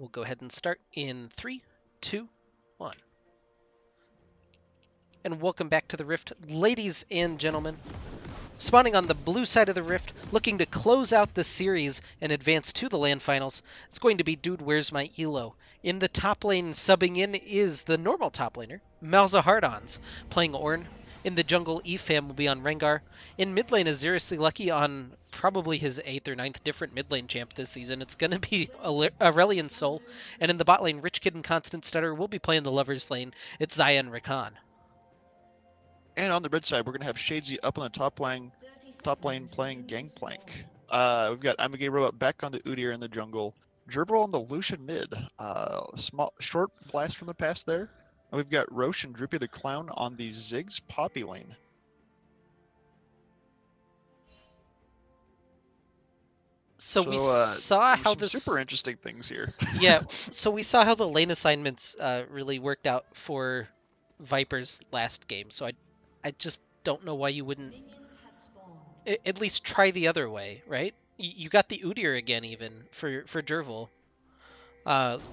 We'll go ahead and start in 3, 2, 1. And welcome back to the Rift, ladies and gentlemen. Spawning on the blue side of the Rift, looking to close out the series and advance to the LAN finals, it's going to be Dude Where's My ELO. In the top lane, subbing in is the normal top laner, Malzahardons, playing Ornn. In the jungle, Efam will be on Rengar. In mid lane is Seriously Lucky on probably his 8th or 9th different mid lane champ this season. It's going to be Aurelion Sol. And in the bot lane, Rich Kid and Constant Stutter will be playing the Lover's lane. It's Xayah and Rakan. And on the red side, we're going to have Shadesy up on the top lane playing Gangplank. We've got Amagay Robot back on the Udyr in the jungle. Gerbil on the Lucian mid. Short blast from the past there. And we've got Roche and Droopy the Clown on the Ziggs Poppy lane. So we saw how this super interesting things here. Yeah, so we saw how the lane assignments really worked out for Viper's last game. So I just don't know why you wouldn't at least try the other way, right? You got the Udyr again, even for Gerbil.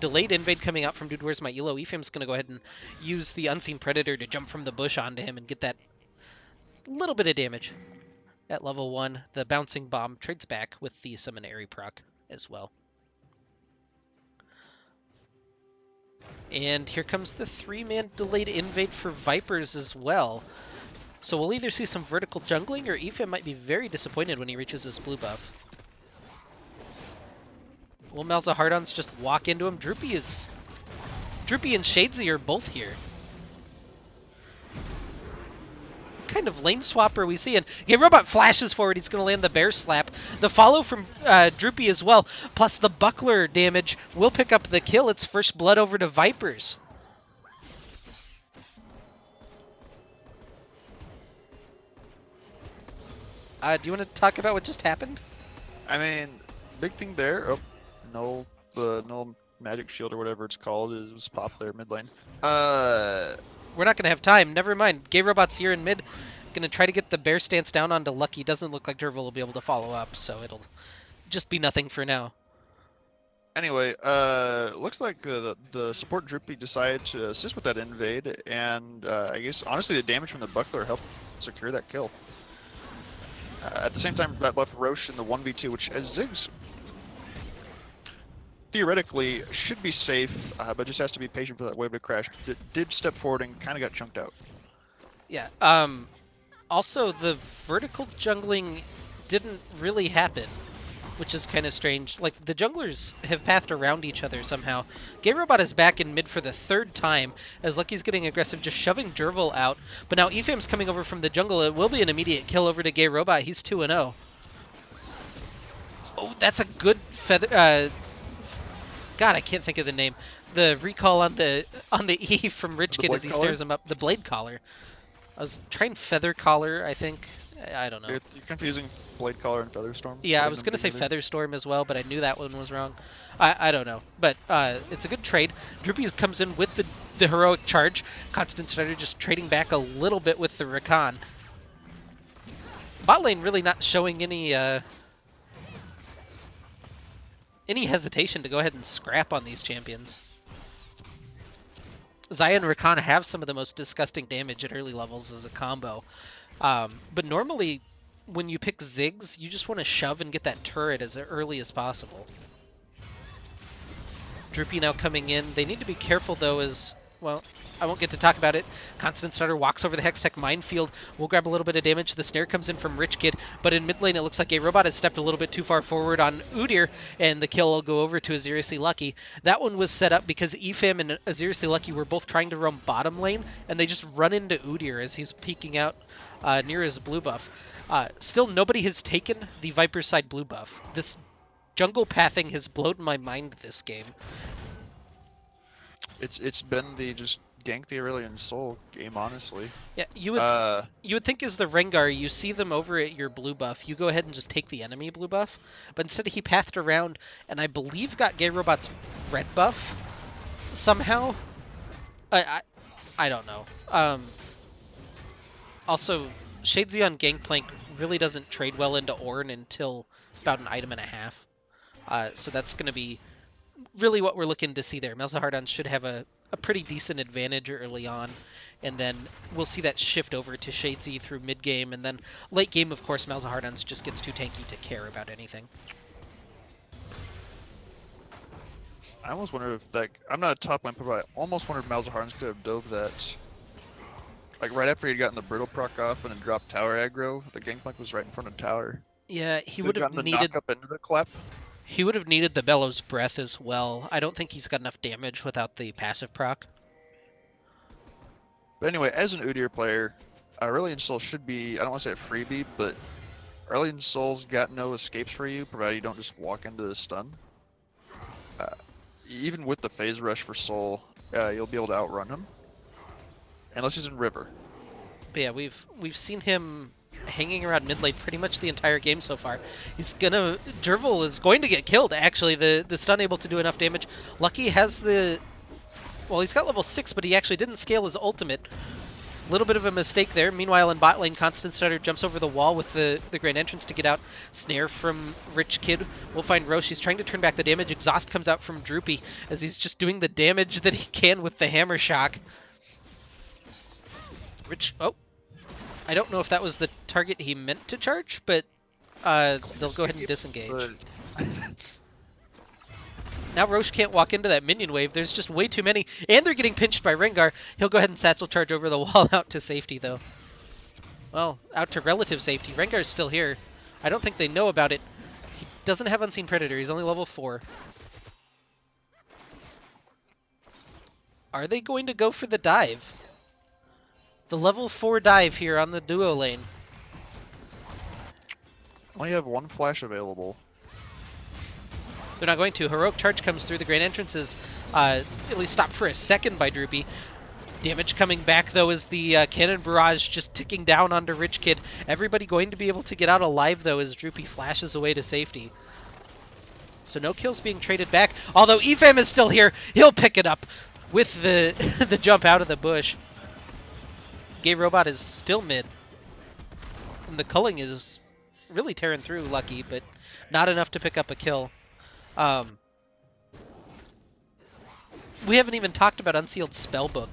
Delayed invade coming out from Dude Where's My ELO. Efam's going to go ahead and use the Unseen Predator to jump from the bush onto him and get that little bit of damage. At level 1, the Bouncing Bomb trades back with the Summon Airy proc as well. And here comes the 3-man delayed invade for Vipers as well. So we'll either see some vertical jungling, or Efam might be very disappointed when he reaches this blue buff. Will Malzahardons just walk into him? Droopy and Shadesy are both here. What kind of lane swap are we seeing? Okay, Robot flashes forward. He's going to land the bear slap. The follow from Droopy as well, plus the buckler damage will pick up the kill. It's first blood over to Vipers. Do you want to talk about what just happened? I mean, big thing there. Oh, no magic shield or whatever it's called is popped there mid lane. We're not going to have time. Never mind. Gay Robot's here in mid. Going to try to get the bear stance down onto Lucky. Doesn't look like Gerbil will be able to follow up, so it'll just be nothing for now. Anyway, looks like the support Droopy decided to assist with that invade, and I guess honestly the damage from the buckler helped secure that kill. At the same time, that left Roche in the 1v2, which as Ziggs theoretically should be safe, but just has to be patient for that wave to crash. It did step forward and kind of got chunked out. Yeah. Also, the vertical jungling didn't really happen, which is kind of strange. Like, the junglers have pathed around each other somehow. Gay Robot is back in mid for the 3rd time, as Lucky's getting aggressive, just shoving Gerbil out. But now Efam's coming over from the jungle. It will be an immediate kill over to Gay Robot. He's 2-0. Oh, that's a good feather... God, I can't think of the name. The recall on the E from Rich Kid as he stirs him up. The Blade Collar. I was trying Feather Collar, I think. I don't know. You're confusing Blade Collar and Featherstorm. Yeah, I was going to say Featherstorm as well, but I knew that one was wrong. I don't know. But it's a good trade. Droopy comes in with the heroic charge. Constant Stutter just trading back a little bit with the Rakan. Bot lane really not showing any hesitation to go ahead and scrap on these champions. Xayah and Rakan have some of the most disgusting damage at early levels as a combo. But normally, when you pick Ziggs, you just want to shove and get that turret as early as possible. Droopy now coming in. They need to be careful, though, as... Well, I won't get to talk about it. Constant Stutter walks over the Hextech Minefield. We'll grab a little bit of damage. The snare comes in from Rich Kid, but in mid lane it looks like a robot has stepped a little bit too far forward on Udyr, and the kill will go over to Seriously Lucky. That one was set up because Efam and Seriously Lucky were both trying to roam bottom lane, and they just run into Udyr as he's peeking out near his blue buff. Still, nobody has taken the Viper side blue buff. This jungle pathing has blown my mind this game. It's been the just gank the Aurelion Sol game, honestly. Yeah, you would think as the Rengar, you see them over at your blue buff, you go ahead and just take the enemy blue buff, but instead he pathed around and I believe got Gay Robot's red buff somehow. I don't know. Also, Shadesy on Gangplank really doesn't trade well into Ornn until about an item and a half. So that's going to be really what we're looking to see there. Malzahardon should have a pretty decent advantage early on, and then we'll see that shift over to Shadesy through mid game, and then late game, of course, Malzahardon just gets too tanky to care about anything. I almost wonder if that. I'm not a top lane player, but I almost wonder if Malzahardon could have dove that. Like right after he'd gotten the brittle proc off and then dropped tower aggro, the gangplank was right in front of tower. Yeah, he Could would have gotten the needed. knock up into the clap. He would have needed the Bellows Breath as well. I don't think he's got enough damage without the passive proc. But anyway, as an Udyr player, Aurelion Soul should be, I don't want to say a freebie, but Aurelion Soul's got no escapes for you, provided you don't just walk into the stun. Even with the phase rush for Soul, you'll be able to outrun him. Unless he's in River. But yeah, we've seen him hanging around mid lane pretty much the entire game so far. Derval is going to get killed, actually. The stun able to do enough damage. Lucky has well, he's got level 6, but he actually didn't scale his ultimate. A little bit of a mistake there. Meanwhile, in bot lane, Constant Stutter jumps over the wall with the Grand Entrance to get out. Snare from Rich Kid. We'll find Roche. He's trying to turn back the damage. Exhaust comes out from Droopy as he's just doing the damage that he can with the Hammer Shock. Oh. I don't know if that was the target he meant to charge, but they'll go ahead and disengage. Now Roche can't walk into that minion wave. There's just way too many, and they're getting pinched by Rengar. He'll go ahead and satchel charge over the wall out to safety, though. Well, out to relative safety. Rengar's still here. I don't think they know about it. He doesn't have Unseen Predator. He's only level 4. Are they going to go for the dive? The level 4 dive here on the duo lane. Only have one flash available. They're not going to. Heroic Charge comes through. The Grand Entrance is at least stopped for a second by Droopy. Damage coming back, though, is the Cannon Barrage just ticking down onto Rich Kid. Everybody going to be able to get out alive, though, as Droopy flashes away to safety. So no kills being traded back. Although Efam is still here. He'll pick it up with the, the jump out of the bush. Gay Robot is still mid. And the culling is really tearing through Lucky, but not enough to pick up a kill. We haven't even talked about Unsealed Spellbook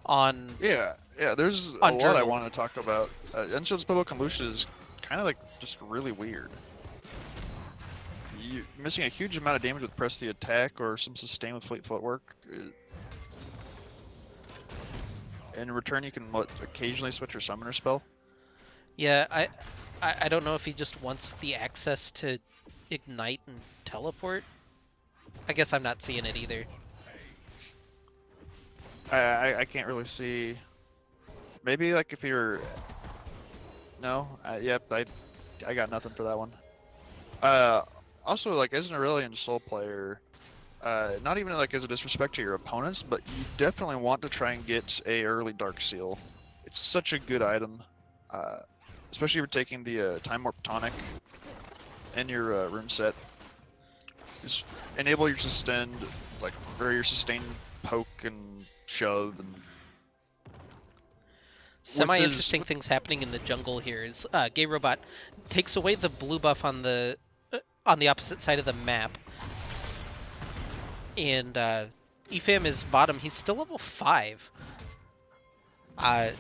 on... Yeah, there's a lot I want to talk about. Unsealed Spellbook on Lucian is kind of like just really weird. You're missing a huge amount of damage with press the attack or some sustain with fleet footwork. In return, you can occasionally switch your summoner spell. Yeah, I don't know if he just wants the access to ignite and teleport. I guess I'm not seeing it either. I can't really see. Maybe like if you're. No. Yep. I got nothing for that one. Also, like as an Aurelion Soul player, not even like as a disrespect to your opponents, but you definitely want to try and get a early Dark Seal. It's such a good item, especially if you're taking the Time Warp Tonic in your room set. Just enable your sustained, or your sustained poke and shove and. Semi-interesting things happening in the jungle here is Gay Robot takes away the blue buff on the opposite side of the map. And Efam is bottom. He's still level 5.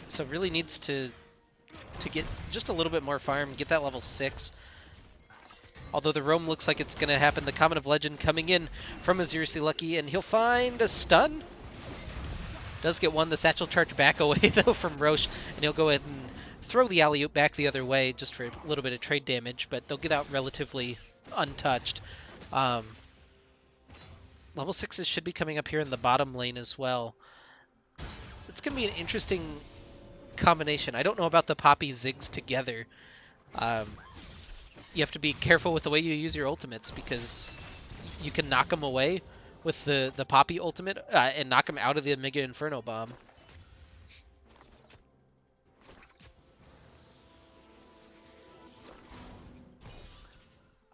So really needs to get just a little bit more farm, get that level 6. Although the roam looks like it's going to happen. The Comet of Legend coming in from Azirisi Lucky, and he'll find a stun. Does get one. The satchel charge back away, though, from Roche, and he'll go ahead and throw the alley-oop back the other way just for a little bit of trade damage, but they'll get out relatively untouched. Level 6s should be coming up here in the bottom lane as well. It's going to be an interesting combination. I don't know about the Poppy Ziggs together. You have to be careful with the way you use your ultimates because you can knock them away with the Poppy ultimate and knock them out of the Mega Inferno Bomb.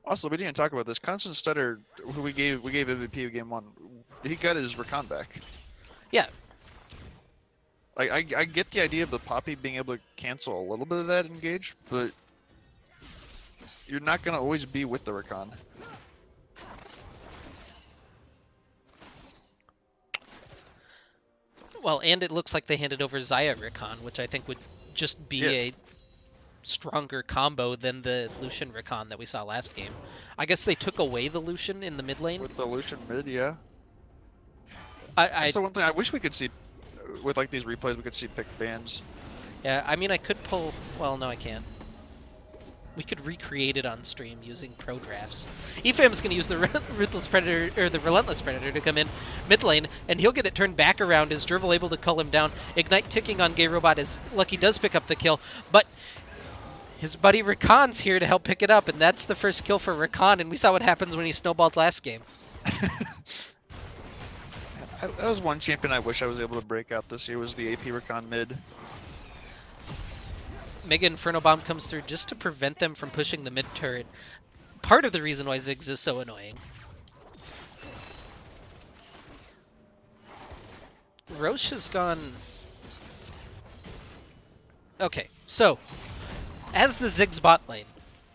Also, we didn't talk about this. Constant Stutter, who we gave MVP of game 1, he got his Rakan back. Yeah. I get the idea of the Poppy being able to cancel a little bit of that engage, but you're not going to always be with the Rakan. Well, and it looks like they handed over Xayah Rakan, which I think would just be a stronger combo than the Lucian Rakan that we saw last game. I guess they took away the Lucian in the mid lane. With the Lucian mid, yeah. I That's the one thing I wish we could see with like these replays. We could see pick bans. Yeah, I mean, I could pull... Well, no, I can't. We could recreate it on stream using pro drafts. EFAM's going to use the Ruthless Predator, or the Relentless Predator to come in mid lane, and he'll get it turned back around. Is Dribble able to cull him down? Ignite ticking on Gay Robot as Lucky does pick up the kill, but his buddy Rakan's here to help pick it up, and that's the first kill for Rakan, and we saw what happens when he snowballed last game. That was one champion I wish I was able to break out this year, was the AP Rakan mid. Mega Inferno Bomb comes through just to prevent them from pushing the mid turret. Part of the reason why Ziggs is so annoying. Roche has gone... Okay, so, as the Ziggs bot lane,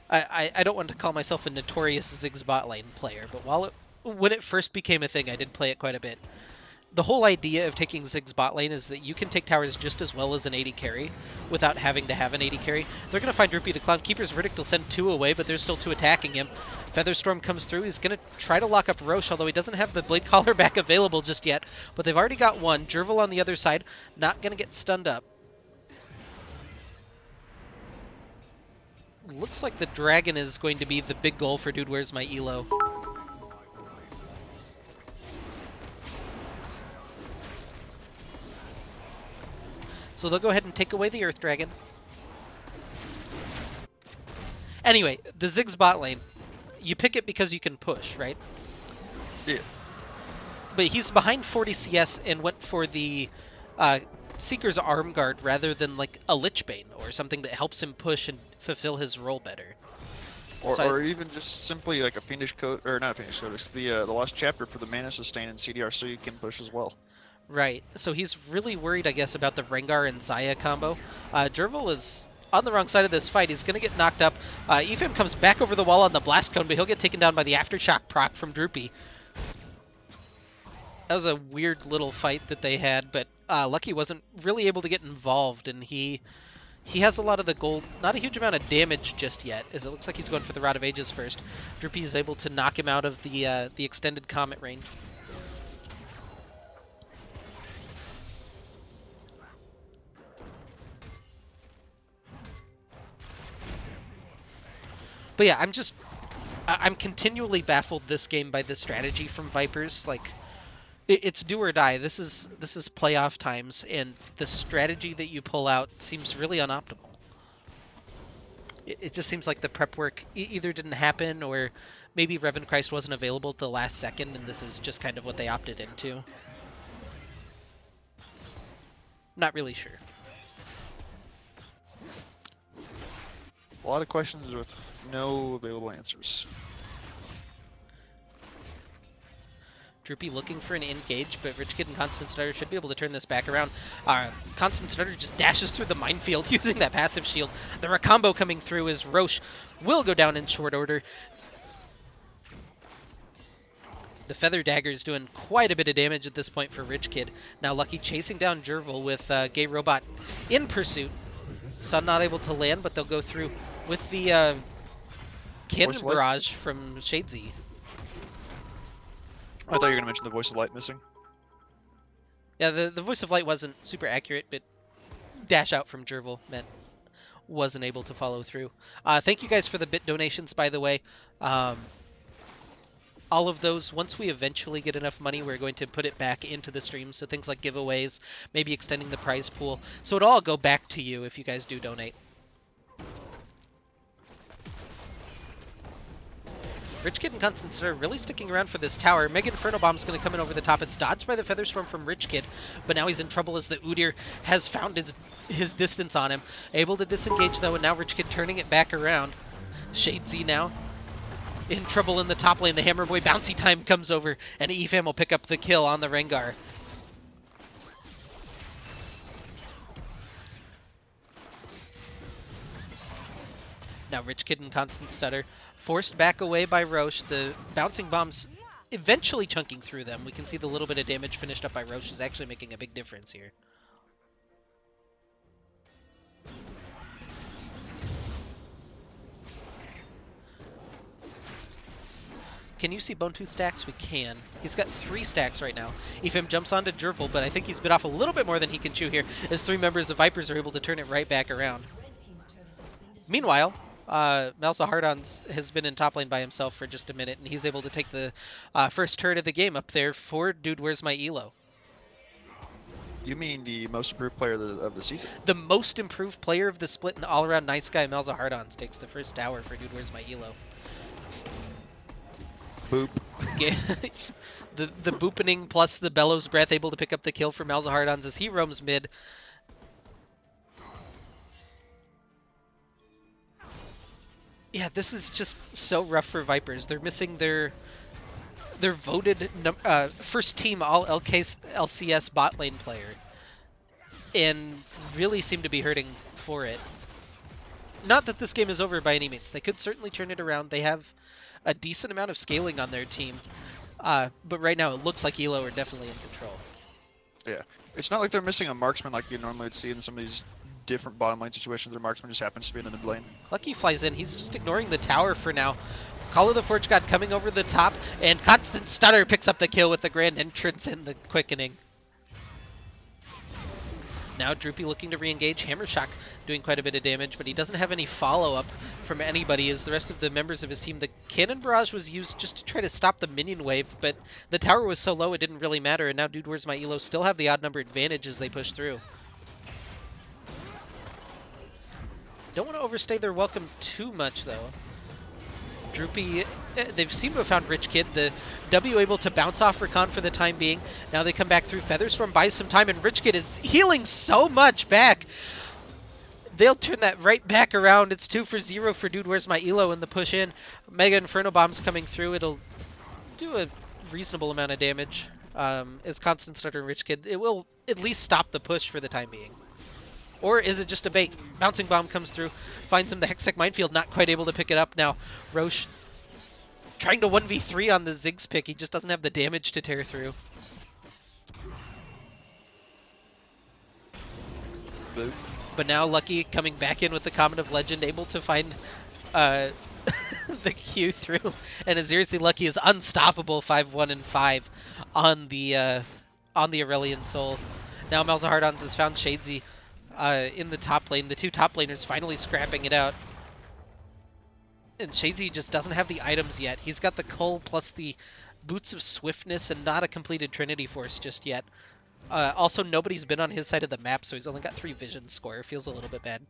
I don't want to call myself a notorious Ziggs bot lane player, but when it first became a thing, I did play it quite a bit. The whole idea of taking Ziggs bot lane is that you can take towers just as well as an AD carry without having to have an AD carry. They're going to find Droopy to Clown. Keeper's Verdict will send 2 away, but there's still 2 attacking him. Featherstorm comes through. He's going to try to lock up Roche, although he doesn't have the Blade Collar back available just yet. But they've already got one. Jervil on the other side, not going to get stunned up. Looks like the Dragon is going to be the big goal for Dude Where's My ELO. So they'll go ahead and take away the Earth Dragon. Anyway, the Ziggs bot lane. You pick it because you can push, right? Yeah. But he's behind 40 CS and went for the Seeker's Arm Guard rather than like a Lichbane or something that helps him push and fulfill his role better. Or even just simply like a Fiendish Code, or not a Fiendish Code, it's the Lost Chapter for the Mana Sustain and CDR so you can push as well. Right, so he's really worried, I guess, about the Rengar and Xayah combo. Jervil is on the wrong side of this fight. He's going to get knocked up. EFAM comes back over the wall on the Blast Cone, but he'll get taken down by the Aftershock proc from Droopy. That was a weird little fight that they had, but Lucky wasn't really able to get involved, and he has a lot of the gold. Not a huge amount of damage just yet, as it looks like he's going for the Rod of Ages first. Droopy is able to knock him out of the extended Comet range. But yeah, I'm continually baffled this game by this strategy from Vipers. Like, it's do or die. This is playoff times, and the strategy that you pull out seems really unoptimal. It just seems like the prep work either didn't happen, or maybe Revan Christ wasn't available at the last second, and this is just kind of what they opted into. Not really sure. A lot of questions with no available answers. Droopy looking for an engage, but Rich Kid and Constant Stutter should be able to turn this back around. Constant Stutter just dashes through the minefield using that passive shield. The Rakambo coming through as Roche will go down in short order. The Feather Dagger is doing quite a bit of damage at this point for Rich Kid. Now Lucky chasing down Jervil with Gay Robot in pursuit. Stun not able to land, but they'll go through with the Cannon Barrage from Shadesy. I thought you were going to mention the Voice of Light missing. Yeah, the Voice of Light wasn't super accurate, but dash out from Jervil meant wasn't able to follow through. Thank you guys for the bit donations, by the way. All of those, once we eventually get enough money, we're going to put it back into the stream. So things like giveaways, maybe extending the prize pool. So it'll all go back to you if you guys do donate. Rich Kid and Constant Stutter really sticking around for this tower. Mega Inferno Bomb's going to come in over the top. It's dodged by the Featherstorm from Rich Kid, but now he's in trouble as the Udyr has found his distance on him. Able to disengage though, and now Rich Kid turning it back around. Shadesy now in trouble in the top lane. The Hammer Boy bouncy time comes over, and EFAM will pick up the kill on the Rengar. Now Rich Kid and Constant Stutter forced back away by Roche. The bouncing bombs eventually chunking through them. We can see the little bit of damage finished up by Roche is actually making a big difference here. Can you see Bonetooth stacks? We can. He's got 3 stacks right now. Efim jumps onto Jervil, but I think he's bit off a little bit more than he can chew here, as 3 members of Vipers are able to turn it right back around. Meanwhile, Malzahardons has been in top lane by himself for just a minute, and he's able to take the first turret of the game up there for Dude, Where's My ELO? You mean the most improved player of the season? The most improved player of the split and all-around nice guy, Malzahardons, takes the first tower for Dude, Where's My ELO? Boop. the boopening plus the Bellows Breath able to pick up the kill for Malzahardons as he roams mid. Yeah, this is just so rough for Vipers. They're missing their voted first team all LCS bot lane player, and really seem to be hurting for it. Not that this game is over by any means. They could certainly turn it around. They have a decent amount of scaling on their team, but right now it looks like ELO are definitely in control. Yeah, it's not like they're missing a marksman like you normally would see in some of these different bottom lane situations. Their marksman just happens to be in the mid lane. Lucky flies in. He's just ignoring the tower for now. Call of the Forge God coming over the top, and Constant Stutter picks up the kill with the grand entrance and the quickening. Now Droopy looking to re-engage. Hammershock doing quite a bit of damage, but he doesn't have any follow-up from anybody as the rest of the members of his team. The Cannon Barrage was used just to try to stop the minion wave, but the tower was so low it didn't really matter, and now Dude, Where's My ELO still have the odd number advantage as they push through. Don't want to overstay their welcome too much, though. Droopy, they've seemed to have found Rich Kid. The W able to bounce off Rakan for the time being. Now they come back through. Featherstorm buys some time, and Rich Kid is healing so much back. They'll turn that right back around. It's 2 for 0 for Dude, Where's My ELO in the push in. Mega Inferno Bomb's coming through. It'll do a reasonable amount of damage. As Constant Stutter and Rich Kid, it will at least stop the push for the time being. Or is it just a bait? Bouncing Bomb comes through, finds him the Hextech Minefield, not quite able to pick it up. Now, Roche trying to 1v3 on the Ziggs pick. He just doesn't have the damage to tear through. Boop. But now Lucky coming back in with the Comet of Legend, able to find the Q through. And Azirisi Lucky is unstoppable, 5-1 and 5 on the Aurelion Soul. Now Malzahardons has found Shadesy in the top lane. The 2 top laners finally scrapping it out. And Shadesy just doesn't have the items yet. He's got the Cull plus the Boots of Swiftness and not a completed Trinity Force just yet. Also, nobody's been on his side of the map, so he's only got 3 vision score. Feels a little bit bad.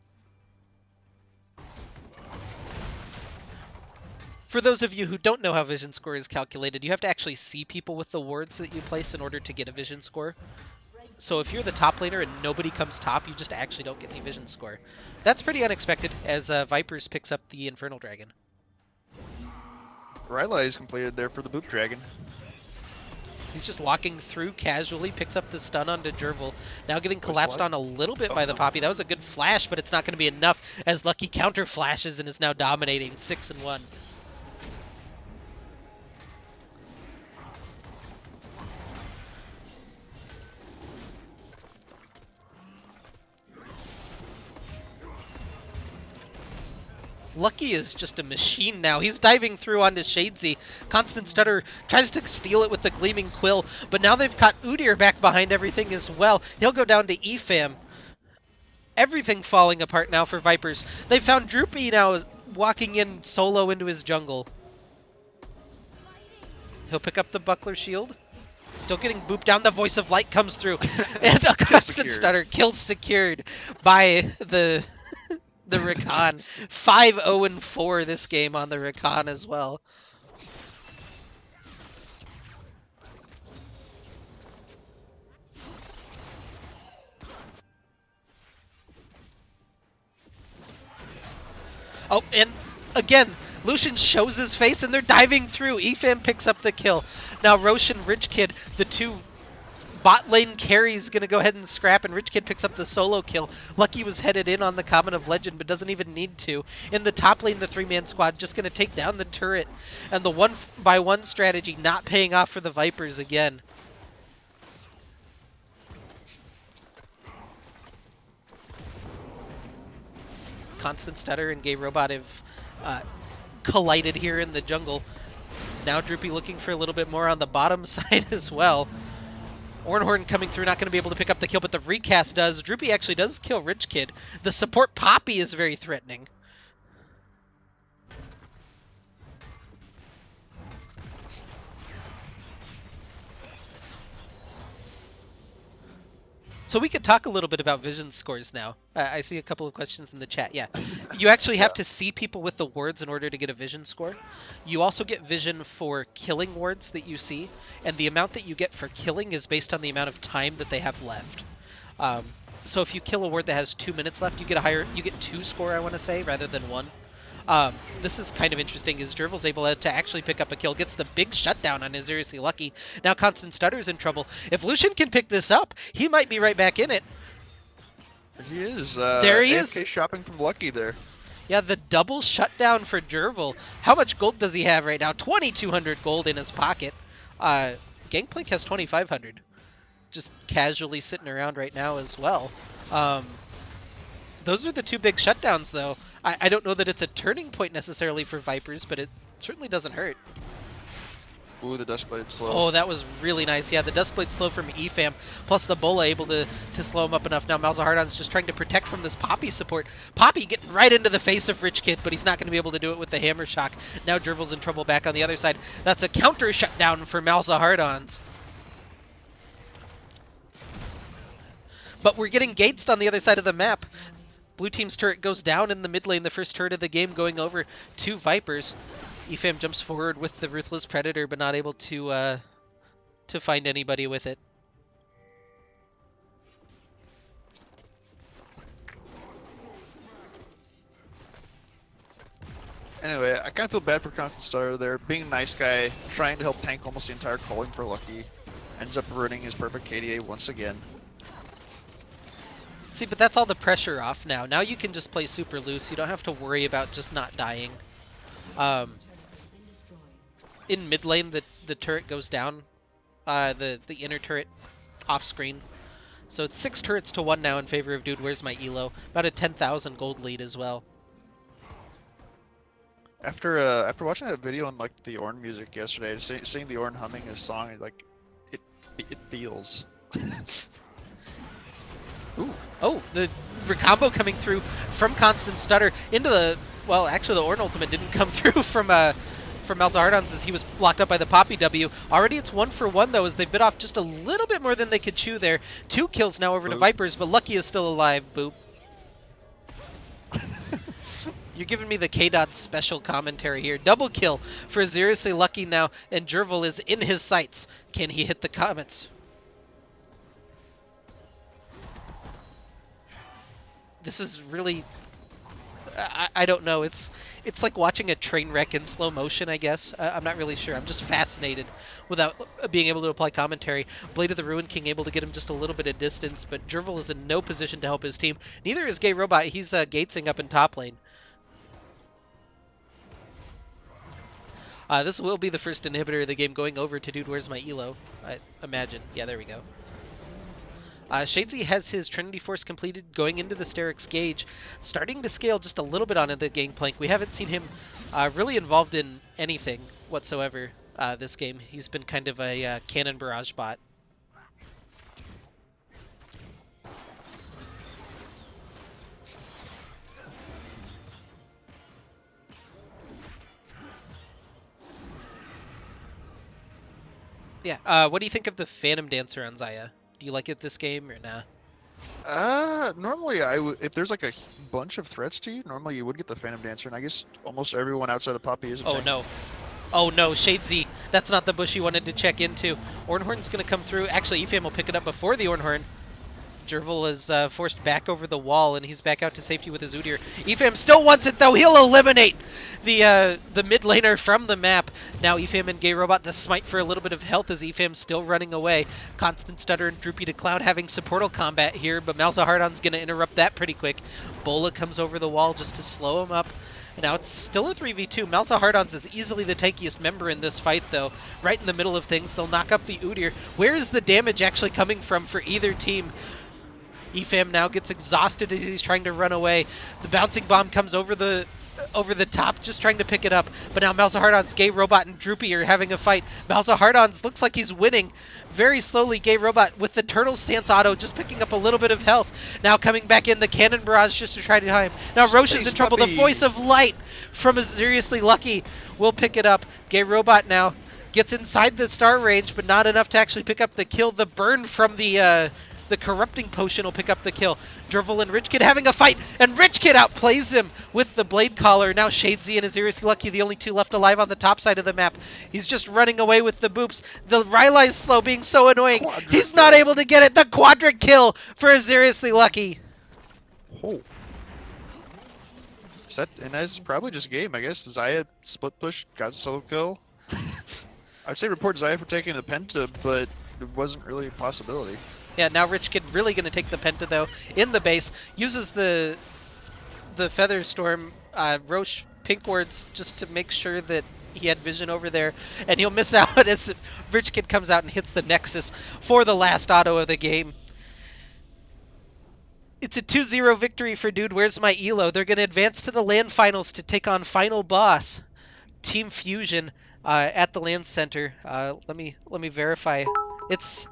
For those of you who don't know how vision score is calculated, you have to actually see people with the wards that you place in order to get a vision score. So if you're the top laner and nobody comes top, you just actually don't get any vision score. That's pretty unexpected, as Vipers picks up the Infernal Dragon. Rylai is completed there for the Boop Dragon. He's just walking through casually, picks up the stun onto Jervil. Now getting collapsed on a little bit by the Poppy. That was a good flash, but it's not going to be enough as Lucky counter flashes and is now dominating 6-1. Lucky is just a machine now. He's diving through onto Shadesy. Constant Stutter tries to steal it with the Gleaming Quill, but now they've got Udyr back behind everything as well. He'll go down to Efam. Everything falling apart now for Vipers. They found Droopy now walking in solo into his jungle. He'll pick up the Buckler Shield. Still getting booped down. The Voice of Light comes through. And a Constant Stutter kill secured by the Rakan. 5-0-4 this game on the Rakan as well. Oh, and again, Lucian shows his face and they're diving through. Efam picks up the kill. Now Roche and Rich Kid, the 2 Bot lane carry's going to go ahead and scrap, and Rich Kid picks up the solo kill. Lucky was headed in on the Common of Legend, but doesn't even need to. In the top lane, the 3-man squad just going to take down the turret, and the 1-by-1 strategy not paying off for the Vipers again. Constant Stutter and Gay Robot have collided here in the jungle. Now Droopy looking for a little bit more on the bottom side as well. Ornhorn coming through, not going to be able to pick up the kill, but the recast does. Droopy actually does kill Rich Kid. The support Poppy is very threatening. So we could talk a little bit about vision scores now. I see a couple of questions in the chat. Yeah, you actually have to see people with the wards in order to get a vision score. You also get vision for killing wards that you see, and the amount that you get for killing is based on the amount of time that they have left. So if you kill a ward that has 2 minutes left, you get 2 score, I want to say, rather than 1. This is kind of interesting, is Jervil's able to actually pick up a kill, gets the big shutdown on his Seriously Lucky. Now Constant Stutter's in trouble. If Lucian can pick this up, he might be right back in it. He is. There he is. AFK shopping from Lucky there. Yeah, the double shutdown for Jervil. How much gold does he have right now? 2,200 gold in his pocket. Gangplank has 2,500. Just casually sitting around right now as well. Those are the 2 big shutdowns, though. I don't know that it's a turning point necessarily for Vipers, but it certainly doesn't hurt. Ooh, the Duskblade slow. Oh, that was really nice. Yeah, the Duskblade slow from EFAM, plus the Bola able to slow him up enough. Now Malzahardon's just trying to protect from this Poppy support. Poppy getting right into the face of Rich Kid, but he's not going to be able to do it with the Hammer Shock. Now Jervil's in trouble back on the other side. That's a counter shutdown for Malzahardon's. But we're getting gatesed on the other side of the map. Blue team's turret goes down in the mid lane, the first turret of the game going over to Vipers. EFAM jumps forward with the Ruthless Predator, but not able to find anybody with it. Anyway, I kind of feel bad for Constant Stutter there. Being a nice guy, trying to help tank almost the entire calling for Lucky. Ends up ruining his perfect KDA once again. See, but that's all the pressure off now. Now you can just play super loose. You don't have to worry about just not dying. In mid lane, the turret goes down. The inner turret off screen. So it's 6 turrets to 1 now in favor of Dude Where's My ELO. About a 10,000 gold lead as well. After watching that video on like the Ornn music yesterday, seeing the Ornn humming his song, it feels. Ooh. Oh, the recombo coming through from Constant Stutter into the... Well, actually, the Ornn ultimate didn't come through from Malzahardon's as he was locked up by the Poppy W. Already it's 1 for 1, though, as they bit off just a little bit more than they could chew there. 2 kills now over to Vipers, but Lucky is still alive. Boop. You're giving me the K-Dot special commentary here. Double kill for Seriously Lucky now, and Jervil is in his sights. Can he hit the comets? This is really... I don't know. It's like watching a train wreck in slow motion, I guess. I'm not really sure. I'm just fascinated without being able to apply commentary. Blade of the Ruin King able to get him just a little bit of distance, but Jervil is in no position to help his team. Neither is Gay Robot. He's gatesing up in top lane. This will be the first inhibitor of the game going over to Dude Where's My ELO, I imagine. Yeah, there we go. Shadesy has his Trinity Force completed, going into the Sterix Gauge, starting to scale just a little bit onto the Gangplank. We haven't seen him really involved in anything whatsoever this game. He's been kind of a cannon barrage bot. Yeah, what do you think of the Phantom Dancer on Xayah? Do you like it this game or nah? Normally if there's like a bunch of threats to you, normally you would get the Phantom Dancer, and I guess almost everyone outside the Poppy is a tank. No. Oh no, Shadesy. That's not the bush you wanted to check into. Ornhorn's gonna come through. Actually, EFAM will pick it up before the Ornhorn. Jervil is forced back over the wall, and he's back out to safety with his Udyr. Epham still wants it, though. He'll eliminate the mid laner from the map. Now Epham and Gay Robot the smite for a little bit of health as Epham's still running away. Constant Stutter and Droopy to Cloud having supportal combat here, but Malzahardon's going to interrupt that pretty quick. Bola comes over the wall just to slow him up. Now it's still a 3v2. Malzahardon's is easily the tankiest member in this fight, though. Right in the middle of things, they'll knock up the Udyr. Where is the damage actually coming from for either team? Epham now gets exhausted as he's trying to run away. The bouncing bomb comes over the top, just trying to pick it up. But now Malzahardon's Gay Robot and Droopy are having a fight. Malzahardon's looks like he's winning very slowly. Gay Robot with the turtle stance auto, just picking up a little bit of health. Now coming back in, the cannon barrage just to try to time. Now Roche is in trouble. The voice of light from a Seriously Lucky will pick it up. Gay Robot now gets inside the star range, but not enough to actually pick up the kill. The burn from the corrupting potion will pick up the kill. Jervil and Rich Kid having a fight, and Rich Kid outplays him with the Blade Collar. Now Shadesy and Seriously Lucky, the only two left alive on the top side of the map. He's just running away with the boops. The Rylai's slow, being so annoying. He's not able to get it. The quadra kill for Seriously Lucky. Oh. And that's probably just a game, I guess. Zaya split push, got a solo kill. I'd say report Zaya for taking the Penta, but it wasn't really a possibility. Yeah, now Rich Kid really going to take the Penta, though, in the base. Uses the Feather Storm, Roche Pink Words, just to make sure that he had vision over there. And he'll miss out as Rich Kid comes out and hits the Nexus for the last auto of the game. It's a 2-0 victory for Dude Where's My ELO. They're going to advance to the LAN finals to take on final boss, Team Fusion, at the LAN Center. Let me verify. It's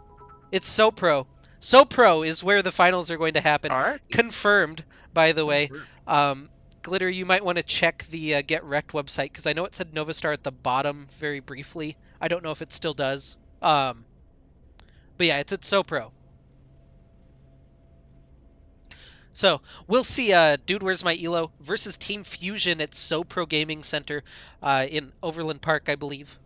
SoPro. SoPro is where the finals are going to happen. All right. Confirmed, by the way. Glitter, you might want to check the Get Wrecked website, because I know it said Novastar at the bottom very briefly. I don't know if it still does. But yeah, it's at SoPro. So, we'll see Dude Where's My ELO versus Team Fusion at SoPro Gaming Center in Overland Park, I believe.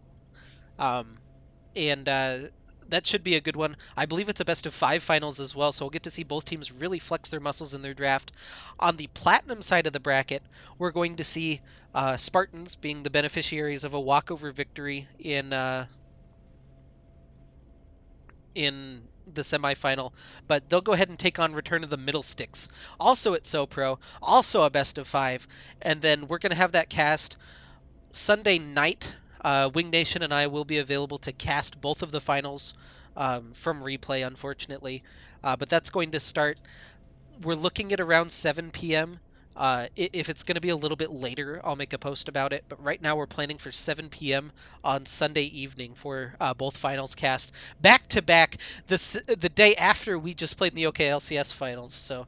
That should be a good one. I believe it's a best of 5 finals as well, so we'll get to see both teams really flex their muscles in their draft. On the Platinum side of the bracket, we're going to see Spartans being the beneficiaries of a walkover victory in the semifinal, but they'll go ahead and take on Return of the Middle Sticks, also at SoPro, also a best of 5, and then we're going to have that cast Sunday night. Wing Nation and I will be available to cast both of the finals from replay, unfortunately, but that's going to start. We're looking at around 7 p.m. If it's going to be a little bit later, I'll make a post about it. But right now we're planning for 7 p.m. on Sunday evening for both finals cast. Back to back, the day after we just played in the OKLCS finals. So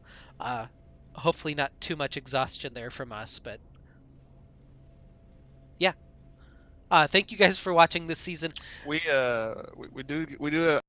hopefully not too much exhaustion there from us. But yeah. Thank you guys for watching this season. We do